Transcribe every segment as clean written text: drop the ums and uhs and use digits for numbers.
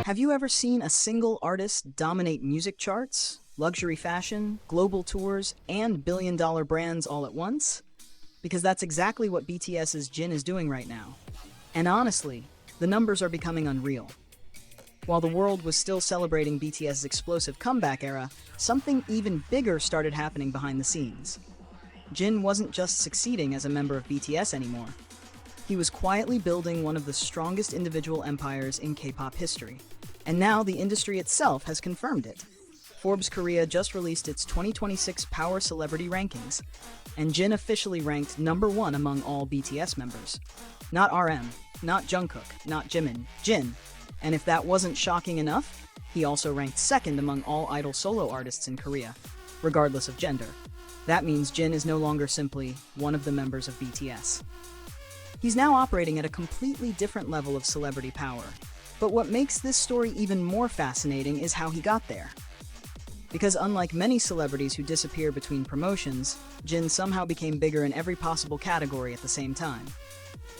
Have you ever seen a single artist dominate music charts, luxury fashion, global tours, and billion-dollar brands all at once? Because that's exactly what BTS's Jin is doing right now. And honestly, the numbers are becoming unreal. While the world was still celebrating BTS's explosive comeback era, something even bigger started happening behind the scenes. Jin wasn't just succeeding as a member of BTS anymore. He was quietly building one of the strongest individual empires in K-pop history. And now the industry itself has confirmed it. Forbes Korea just released its 2026 Power Celebrity rankings, and Jin officially ranked #1 among all BTS members. Not RM, not Jungkook, not Jimin, Jin. And if that wasn't shocking enough, he also ranked second among all idol solo artists in Korea, regardless of gender. That means Jin is no longer simply one of the members of BTS. He's now operating at a completely different level of celebrity power. But what makes this story even more fascinating is how he got there. Because unlike many celebrities who disappear between promotions, Jin somehow became bigger in every possible category at the same time.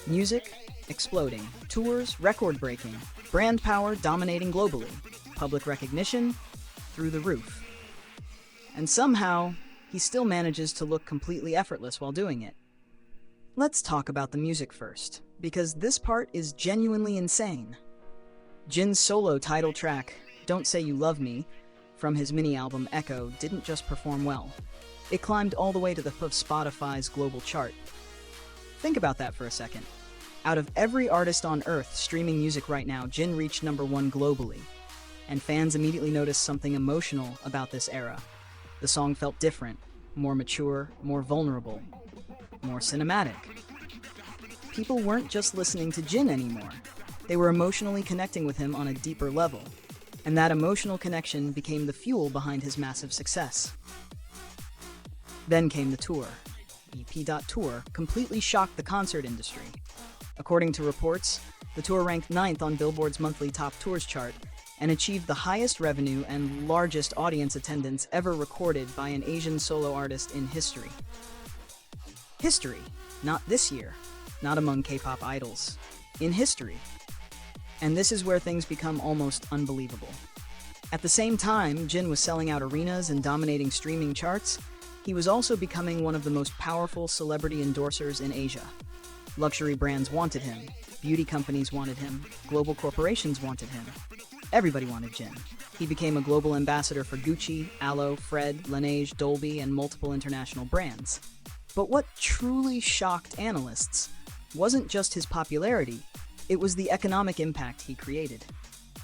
Music, exploding. Tours, record-breaking. Brand power, dominating globally. Public recognition, through the roof. And somehow, he still manages to look completely effortless while doing it. Let's talk about the music first, because this part is genuinely insane. Jin's solo title track, Don't Say You Love Me, from his mini-album Echo, didn't just perform well. It climbed all the way to the top of Spotify's global chart. Think about that for a second. Out of every artist on Earth streaming music right now, Jin reached #1 globally. And fans immediately noticed something emotional about this era. The song felt different, more mature, more vulnerable, more cinematic. People weren't just listening to Jin anymore. They were emotionally connecting with him on a deeper level. And that emotional connection became the fuel behind his massive success. Then came the tour. EP.Tour completely shocked the concert industry. According to reports, the tour ranked 9th on Billboard's monthly top tours chart and achieved the highest revenue and largest audience attendance ever recorded by an Asian solo artist in history. History, not this year, not among K-pop idols. In history. And this is where things become almost unbelievable. At the same time, Jin was selling out arenas and dominating streaming charts. He was also becoming one of the most powerful celebrity endorsers in Asia. Luxury brands wanted him, beauty companies wanted him, global corporations wanted him. Everybody wanted Jin. He became a global ambassador for Gucci, Alo, Fred, Laneige, Dolby, and multiple international brands. But what truly shocked analysts wasn't just his popularity, it was the economic impact he created.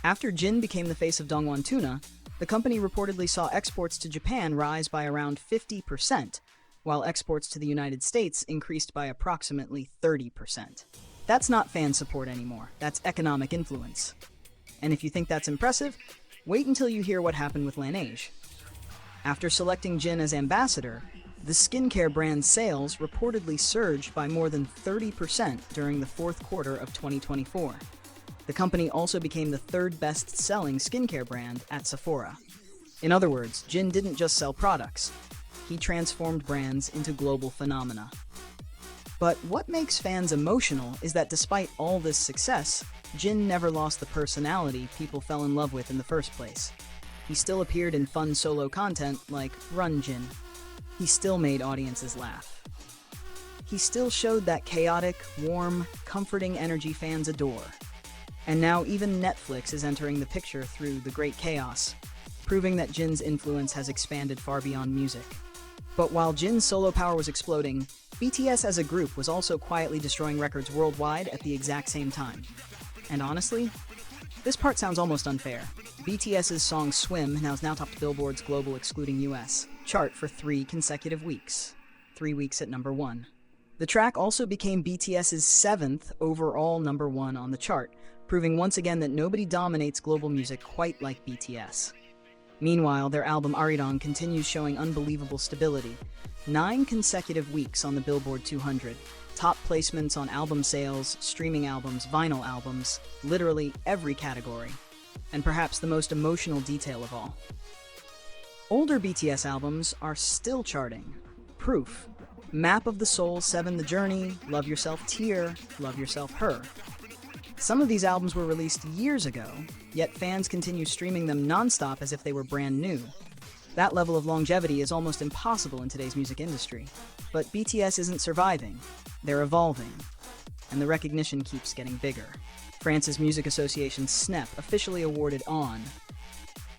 After Jin became the face of Dongwon Tuna, the company reportedly saw exports to Japan rise by around 50%, while exports to the United States increased by approximately 30%. That's not fan support anymore, that's economic influence. And if you think that's impressive, wait until you hear what happened with Laneige. After selecting Jin as ambassador, the skincare brand's sales reportedly surged by more than 30% during the fourth quarter of 2024. The company also became the third best-selling skincare brand at Sephora. In other words, Jin didn't just sell products. He transformed brands into global phenomena. But what makes fans emotional is that despite all this success, Jin never lost the personality people fell in love with in the first place. He still appeared in fun solo content like Run Jin. He still made audiences laugh. He still showed that chaotic, warm, comforting energy fans adore. And now even Netflix is entering the picture through The Great Chaos, proving that Jin's influence has expanded far beyond music. But while Jin's solo power was exploding, BTS as a group was also quietly destroying records worldwide at the exact same time. And honestly, this part sounds almost unfair. BTS's song Swim has now topped Billboard's global excluding US chart for 3 consecutive weeks. 3 weeks at #1. The track also became BTS's 7th overall #1 on the chart, proving once again that nobody dominates global music quite like BTS. Meanwhile, their album Arirang continues showing unbelievable stability. 9 consecutive weeks on the Billboard 200, top placements on album sales, streaming albums, vinyl albums, literally every category. And perhaps the most emotional detail of all. Older BTS albums are still charting. Proof, Map of the Soul, 7 The Journey, Love Yourself Tear, Love Yourself Her. Some of these albums were released years ago, yet fans continue streaming them non-stop as if they were brand new. That level of longevity is almost impossible in today's music industry. But BTS isn't surviving, they're evolving, and the recognition keeps getting bigger. France's Music Association SNEP officially awarded On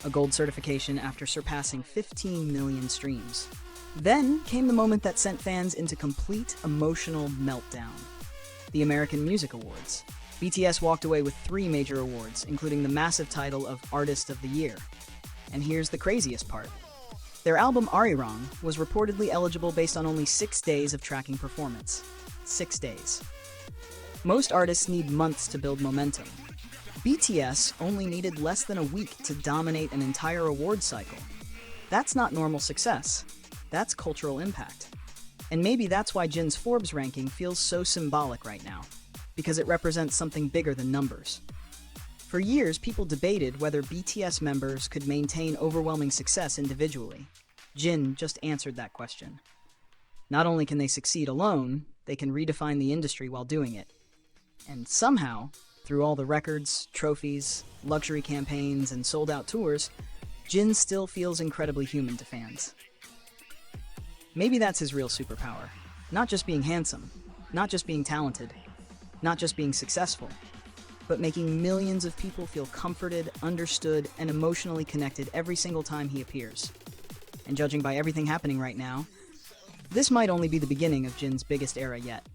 a gold certification after surpassing 15 million streams. Then came the moment that sent fans into complete emotional meltdown. The American Music Awards. BTS walked away with 3 major awards, including the massive title of Artist of the Year. And here's the craziest part. Their album Arirang was reportedly eligible based on only 6 days of tracking performance. 6 days. Most artists need months to build momentum. BTS only needed less than a week to dominate an entire award cycle. That's not normal success. That's cultural impact. And maybe that's why Jin's Forbes ranking feels so symbolic right now, because it represents something bigger than numbers. For years, people debated whether BTS members could maintain overwhelming success individually. Jin just answered that question. Not only can they succeed alone, they can redefine the industry while doing it. And somehow, through all the records, trophies, luxury campaigns, and sold-out tours, Jin still feels incredibly human to fans. Maybe that's his real superpower. Not just being handsome, not just being talented, not just being successful, but making millions of people feel comforted, understood, and emotionally connected every single time he appears. And judging by everything happening right now, this might only be the beginning of Jin's biggest era yet.